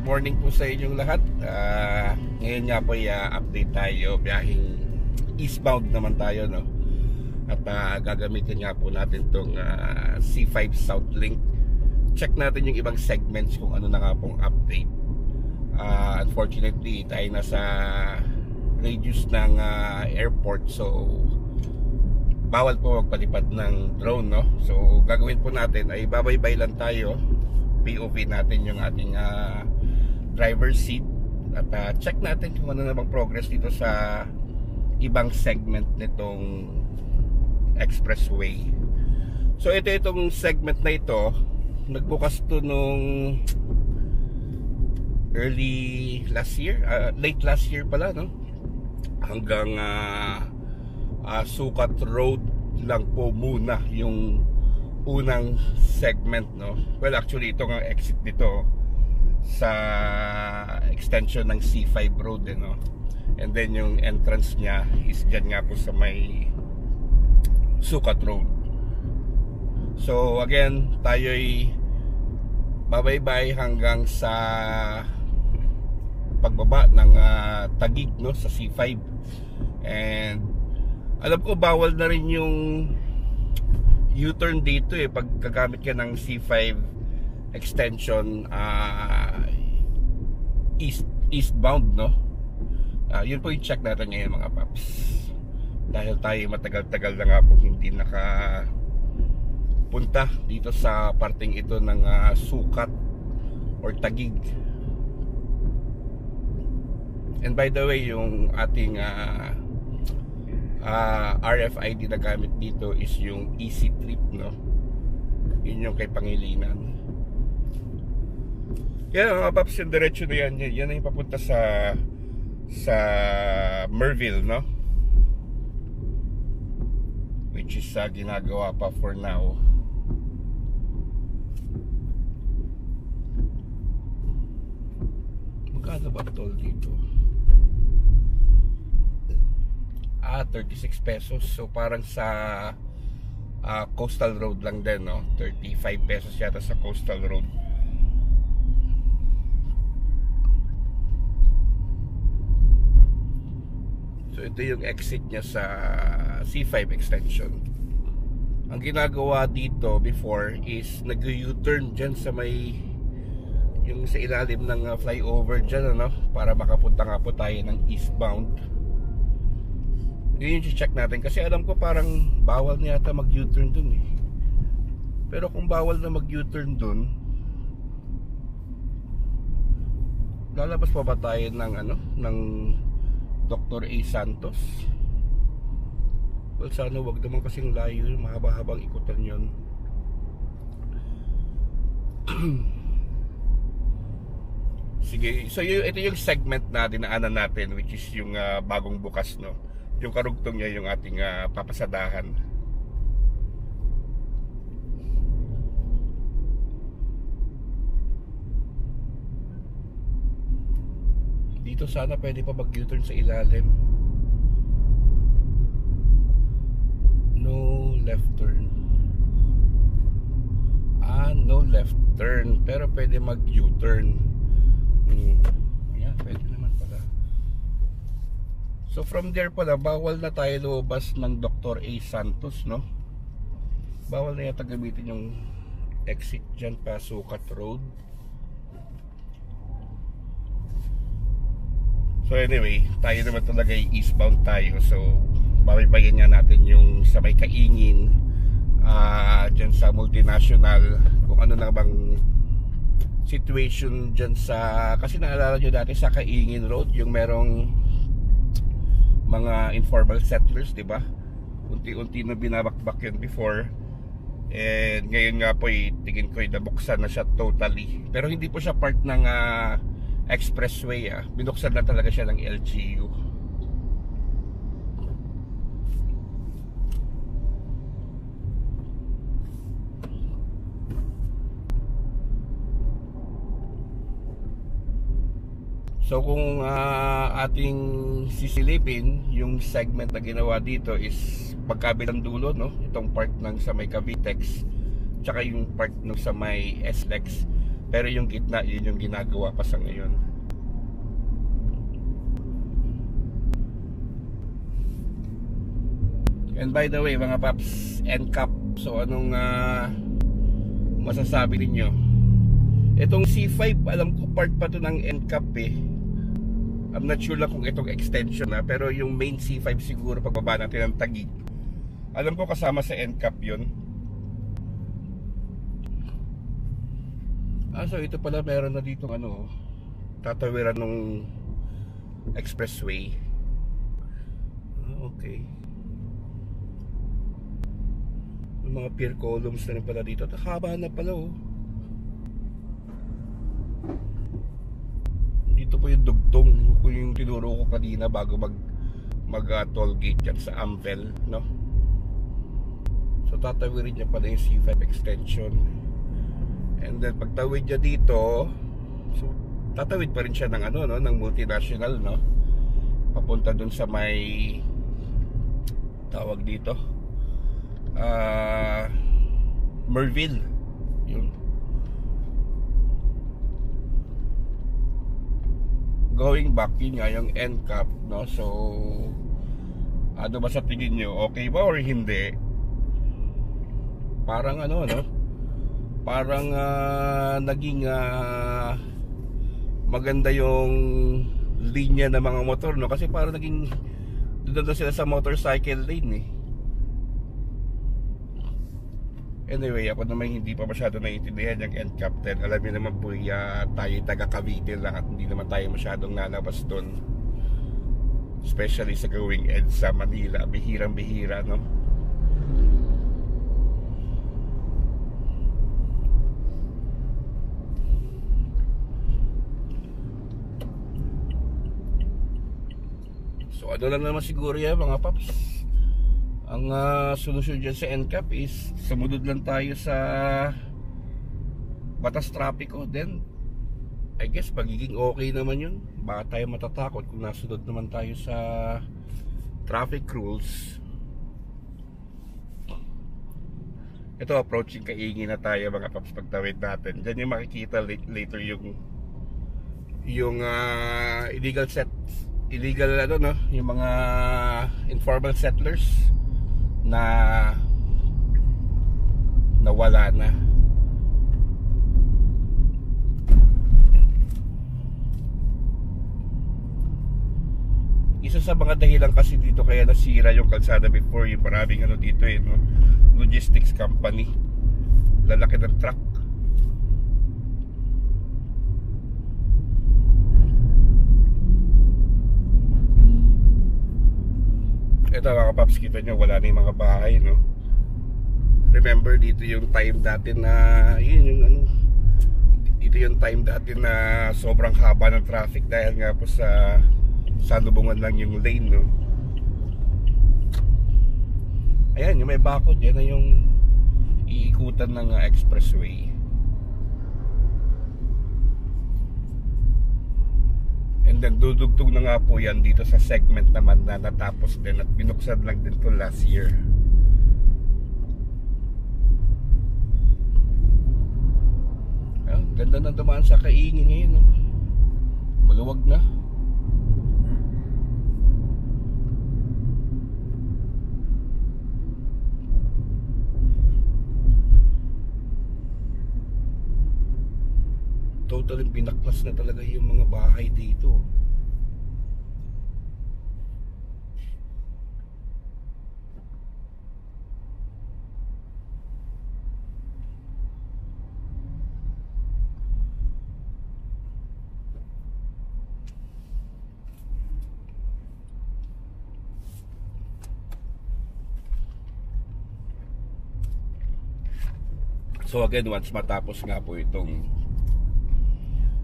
morning po sa inyong lahat. Ngayon nga po update tayo, biyaheng eastbound naman tayo, no? At gagamitin nga po natin itong C5 South Link. Check natin yung ibang segments kung ano na nga pong update. Unfortunately, tayo nasa radius ng airport, so bawal po magpalipad ng drone, no? So gagawin po natin ay babaybay lang tayo, POV natin yung ating driver's seat at check natin kung ano namang progress dito sa ibang segment nitong expressway. So itong segment na ito, nagbukas to nung early last year, late last year pala, no? Hanggang Sukat Road lang po muna yung unang segment, no? Well, actually ito nga exit dito sa extension ng C5 road, no? And then yung entrance niya is dyan nga po sa may Sukat Road. So again, tayo'y babaybay hanggang sa pagbaba ng Taguig, no, sa C5. And alam ko bawal na rin yung U-turn dito pag gagamit ka ng C5 extension eastbound, no? Yun po yung check natin ngayon, mga paps, dahil tayo matagal-tagal na nga po hindi nakapunta dito sa parting ito ng Sukat or Taguig. And by the way, yung ating RFID na gamit dito is yung Easy Trip, no? Yun yung kay Pangilinan. Kaya mga paps, yung diretso na yan na yung papunta sa Merville, no? Which is ginagawa pa for now. Magkano ba toll dito? 36 pesos. So parang sa Coastal Road lang din, no? 35 pesos yata sa Coastal Road. So ito yung exit niya sa C5 extension. Ang ginagawa dito before is nag-U-turn dyan sa may yung sa ilalim ng flyover dyan, ano? Para makapunta nga po tayo ng eastbound. Yun yung check natin, kasi alam ko parang bawal na yata mag-U-turn dun Pero kung bawal na mag-U-turn dun, lalabas pa ba tayo ng ng Dr. A. Santos? Well, sana wag naman kasing layo, mahaba-habang ikutan yun. Sige, so ito yung segment na dinaanan natin, which is yung bagong bukas, no? Yung karugtong niya yung ating papasadahan. Dito sana pwede pa mag-U-turn sa ilalim. No left turn. No left turn, pero pwede mag-U-turn. Ayan, pwede naman pala. So from there pala, bawal na tayo lumabas ng Dr. A. Santos, no? Bawal na yata gamitin yung exit dyan pa Sukat Road. So anyway, tayo naman talaga yung eastbound tayo. So babaybayan nga natin yung sa may Kaingin, dyan sa Multinational, kung ano na bang situation dyan sa, kasi naalala nyo dati sa Kaingin Road yung merong mga informal settlers, di ba? Unti-unti na binabakbak yun before. And ngayon nga po tingin ko nabuksan na siya totally. Pero hindi po siya part ng expressway, binuksan na talaga siya ng LGU. So kung ating sisilipin, yung segment na ginawa dito is pagkabilang dulo, no? Itong part ng sa may Cavitex, tsaka yung part ng sa may SLEX. Pero yung gitna, yun yung ginagawa pa sa ngayon. And by the way mga paps, NCAP, so anong masasabi ninyo? Itong C5, alam ko part pa to ng NCAP eh. I'm not sure lang kung itong extension na, pero yung main C5 siguro pagbaba natin ng Taguig, alam ko kasama sa NCAP yun. So ito pala, meron na dito ano, tatawiran ng expressway. Okay. Yung mga pier columns na rin pala dito. Haba na pala oh. Dito po yung dugtong kung yung tinuro ko kanina bago mag toll gate dyan sa Amvel, no? So tatawirin niya pala yung C5 extension. And then pagtawid niya dito, so tatawid pa rin siya ng ano, no, ng multinational, no? Papunta dun sa may tawag dito, Merville. Yun. Going back, yun nga yung NCAP, no? So ano ba sa tingin nyo? Okay ba or hindi? Parang ano, no? Parang naging maganda yung linya ng mga motor, no? Kasi parang naging doon na sila sa motorcycle lane eh. Anyway, ako naman hindi pa masyado naiintindihan yung NCAP 10. Alam niyo naman po, tayo taga Cavite lang at hindi naman tayo masyadong lalabas doon, especially sa going EDSA Manila. Bihirang bihira, no? So ano lang naman siguro yan mga paps, ang solusyon dyan sa NCAP is sumunod lang tayo sa batas trapiko. Then I guess magiging okay naman yun. Baka tayo matatakot kung nasunod naman tayo sa traffic rules. Ito, approaching Kaingi na tayo mga paps. Pagtawid natin dyan yung makikita later yung illegal ano, no, yung mga informal settlers na nawala na. Isa sa mga dahilan kasi dito kaya nasira yung kalsada before, yung maraming ano dito eh, no? Logistics company, lalaki ng truck. Ito mga paps, kita nyo wala na yung mga bahay, no? Remember dito yung time dati na yun yung ano, dito yung time dati na sobrang haba ng traffic dahil nga po sa salubungan lang yung lane, no? Ayan, yung may bakod, yan na yung iikutan ng expressway. And then dudugtog na nga po yan dito sa segment naman na natapos din at binuksan lang din to last year. Ganda na dumaan sa Kaingi ngayon, no? Maluwag na. Totally binaklas na talaga yung mga bahay dito. So again, once matapos nga po itong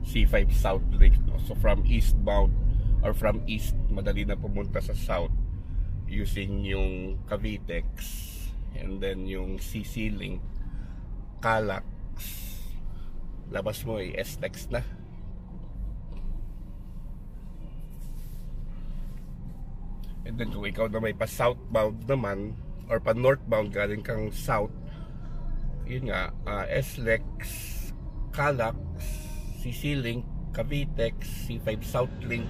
C5 South Link, no? So from eastbound or from east, madali na pumunta sa south using yung Cavitex, and then yung CC Link, Calax, labas mo SLEX na. And then kung ikaw na may pa southbound naman or pa northbound galing kang south, yun nga, SLEX, Calax, CC Link, Cavitex, C5 South Link,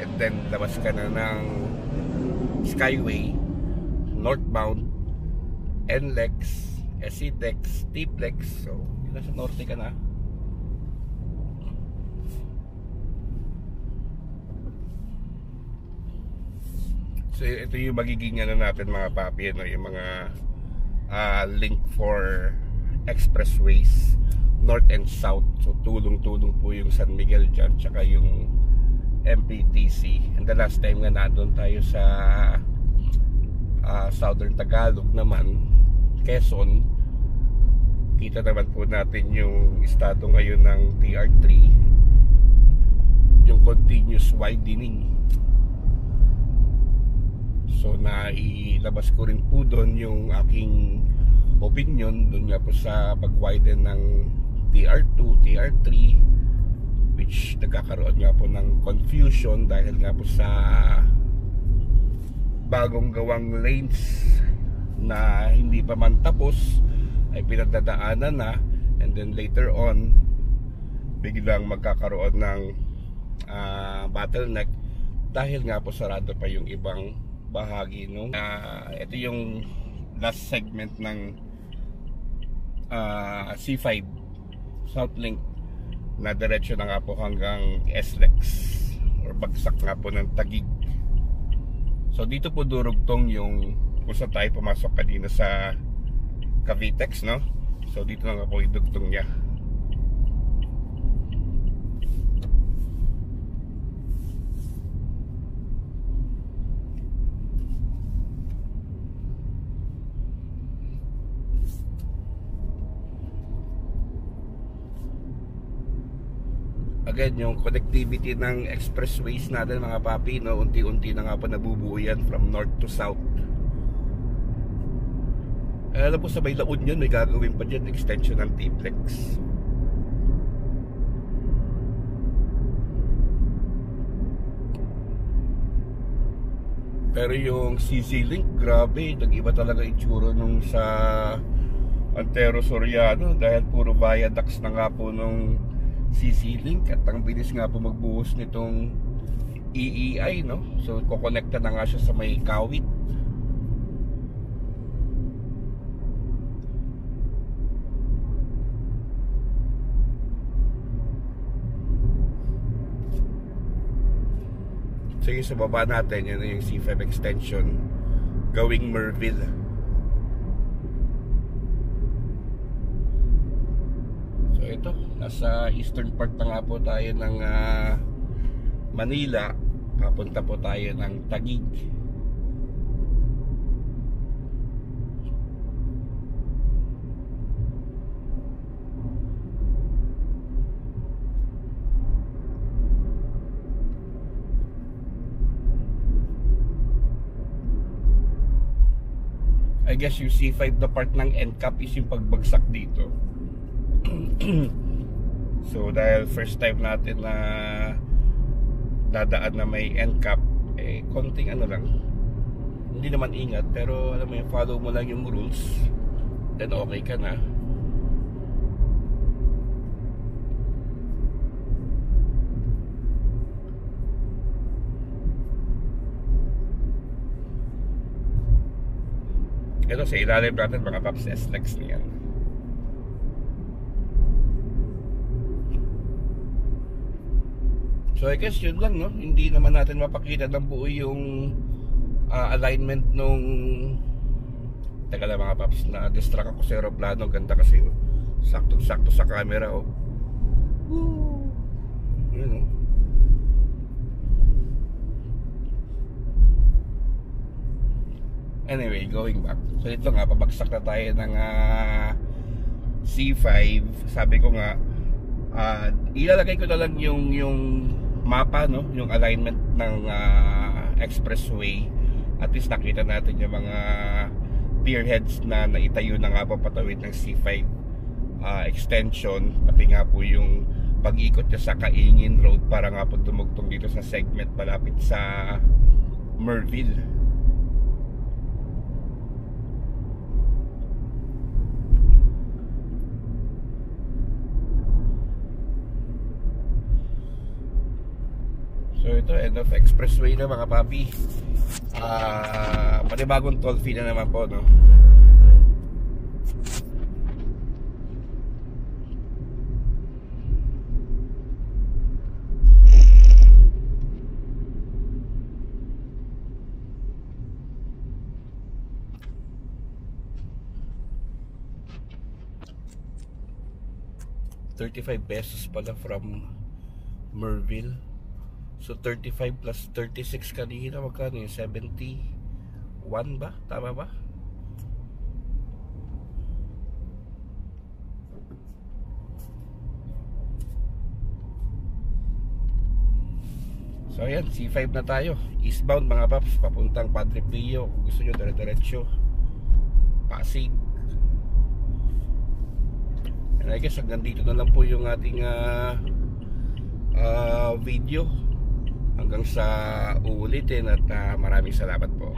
and then labas ka na ng Skyway, northbound, NLEX, SCTEX, TPLEX. So nasa norte ka na. So ito yung magiging ano natin mga papi, ano, yung mga link for expressways north and south. So tulong-tulong po yung San Miguel dyan, tsaka yung MPTC. And the last time nga nandun tayo sa Southern Tagalog naman, Quezon, kita naman po natin yung estado ngayon ng TR3, yung continuous widening. So nailabas ko rin po doon yung aking opinion doon nga po sa pag-widen ng TR2, TR3, which nagkakaroon nga po ng confusion dahil nga po sa bagong gawang lanes na hindi pa man tapos ay pinagdadaanan na, and then later on biglang magkakaroon ng bottleneck dahil nga po sarado pa yung ibang bahagi nung ito yung last segment ng C5 South Link na diretso na nga po hanggang SLEX or bagsak nga po ng Taguig. So dito po durugtong yung kung saan tayo pumasok kanina sa Cavitex, no? So dito na nga po idugtong niya. Again, yung connectivity ng expressways natin mga papi, no, unti-unti na nga po nabubuo yan from north to south. Alam po sa may La Union may gagawin pa dyan extension ng TPLEX. Pero yung CC Link, grabe, nag-iba talaga itsura nung sa Antero Soriano dahil puro viaducts na nga po nung CC Link, at ang bilis nga po magbuhos nitong EEI, no? So kokonekta na nga siya sa may Kawit. So yung sa baba natin, yun yung C5 extension going Merville. So ito, nasa eastern part na nga po tayo ng Manila. Papunta po tayo ng Taguig. I guess yung C5 na part ng NCAP is yung pagbagsak dito. So dahil first time natin na dadaan na may NCAP, eh konting ano lang, hindi naman ingat, pero alam mo yung follow mo lang yung rules, then okay ka na. Ito sa ilalim natin mga paps, SLEX niyan. So I guess yun lang, no? Hindi naman natin mapakita ng buo yung alignment nung, teka lang mga paps, na distract ako sa aeroplano. Ganda kasi, sakto-sakto sa camera, oh. Woo! Yun, oh. Anyway, going back. So ito nga, pabagsak na tayo ng C5. Sabi ko nga, ilalagay ko na lang yung mapa, no? Yung alignment ng expressway. At least nakita natin yung mga pierheads na naitayo na nga po patawid ng C5 extension. Pati nga po yung pag-ikot niya sa Kaingin Road para nga po dumugtong dito sa segment malapit sa Merville. So ito, end of expressway na mga papi. Panibagong toll fee na naman po, no? ₱35 pala from Merville. So 35 plus 36 kanina, magkano yun? 71 ba? Tama ba? So ayan, C5 na tayo. Eastbound mga paps, papuntang Padre Pio. Kung gusto nyo, dire-diretso Pasig. And I guess hanggang dito na lang po yung ating video. Hanggang sa uulitin at maraming salamat po.